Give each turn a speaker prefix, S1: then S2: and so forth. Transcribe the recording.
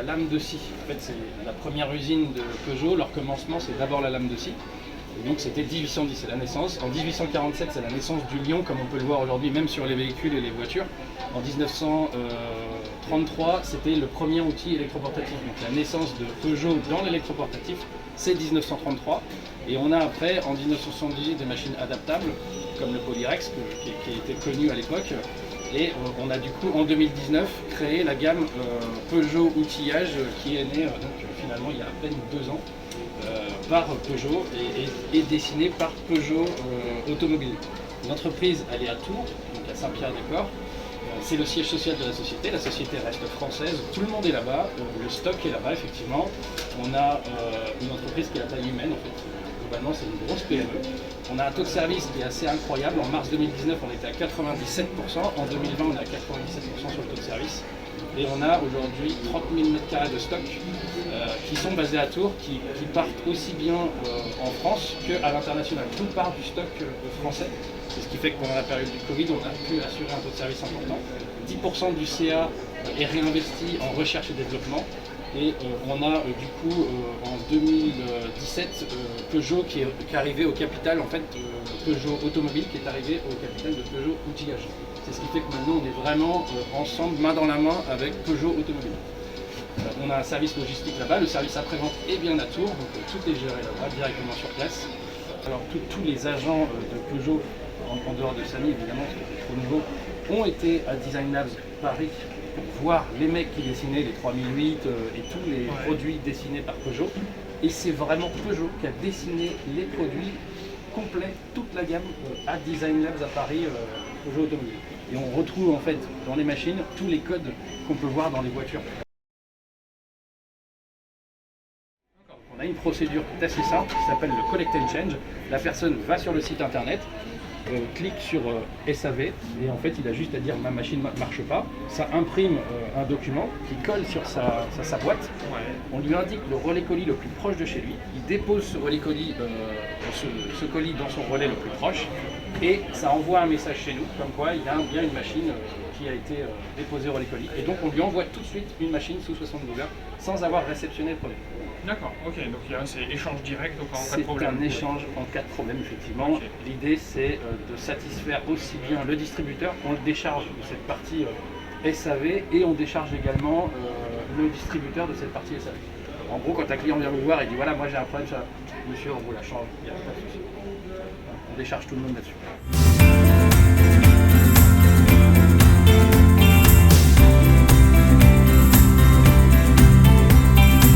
S1: lame de scie. En fait, c'est la première usine de Peugeot. Leur commencement, c'est d'abord la lame de scie. Et donc c'était 1810, c'est la naissance. En 1847, c'est la naissance du lion, comme on peut le voir aujourd'hui, même sur les véhicules et les voitures. En 1933, c'était le premier outil électroportatif. Donc la naissance de Peugeot dans l'électroportatif, c'est 1933. Et on a après, en 1978, des machines adaptables, comme le Polyrex, qui était connu à l'époque. Et on a du coup, en 2019, créé la gamme Peugeot Outillage, qui est née finalement il y a à peine 2 ans. Par Peugeot et dessinée par Peugeot Automobile. L'entreprise, elle est à Tours, donc à Saint-Pierre-des-Corps. C'est le siège social de la société reste française, tout le monde est là-bas, le stock est là-bas effectivement. On a une entreprise qui est à taille humaine en fait, globalement c'est une grosse PME. On a un taux de service qui est assez incroyable, en mars 2019 on était à 97%, en 2020 on est à 97% sur le taux de service. Et on a aujourd'hui 30 000 m² de stock qui sont basés à Tours, qui partent aussi bien en France qu'à l'international. Tout part du stock français. C'est ce qui fait que pendant la période du Covid, on a pu assurer un taux de service important. 10% du CA est réinvesti en recherche et développement. Et on a du coup en 2017 Peugeot qui est arrivé au capital, en fait Peugeot Automobile qui est arrivé au capital de Peugeot Outillage. C'est ce qui fait que maintenant on est vraiment ensemble, main dans la main avec Peugeot Automobile. On a un service logistique là-bas, le service après-vente est bien à Tours, donc tout est géré là-bas, directement sur place. Alors tous les agents de Peugeot, en dehors de Samy évidemment, parce que c'est trop nouveau, ont été à Design Labs Paris pour voir les mecs qui dessinaient les 3008 et tous les produits dessinés par Peugeot. Et c'est vraiment Peugeot qui a dessiné les produits complets, toute la gamme à Design Labs à Paris, Peugeot Automobile. Et on retrouve en fait dans les machines tous les codes qu'on peut voir dans les voitures. On a une procédure assez simple qui s'appelle le Collect and Change. La personne va sur le site internet, clique sur SAV et en fait il a juste à dire ma machine ne marche pas. Ça imprime un document qui colle sur sa boîte. On lui indique le relais colis le plus proche de chez lui. Il dépose ce relais colis, ce colis dans son relais le plus proche et ça envoie un message chez nous comme quoi il y a bien une machine qui a été déposée au relais colis. Et donc on lui envoie tout de suite une machine sous 72 heures sans avoir réceptionné le produit.
S2: D'accord, ok, donc c'est échange direct donc en cas de problème.
S1: C'est un échange en cas de problème, effectivement. Okay. L'idée, c'est de satisfaire aussi bien le distributeur, on le décharge de cette partie SAV et on décharge également le distributeur de cette partie SAV. En gros, quand un client vient vous voir et dit voilà, moi j'ai un problème, ça, monsieur, on vous la change, il n'y a pas de souci. On décharge tout le monde là-dessus.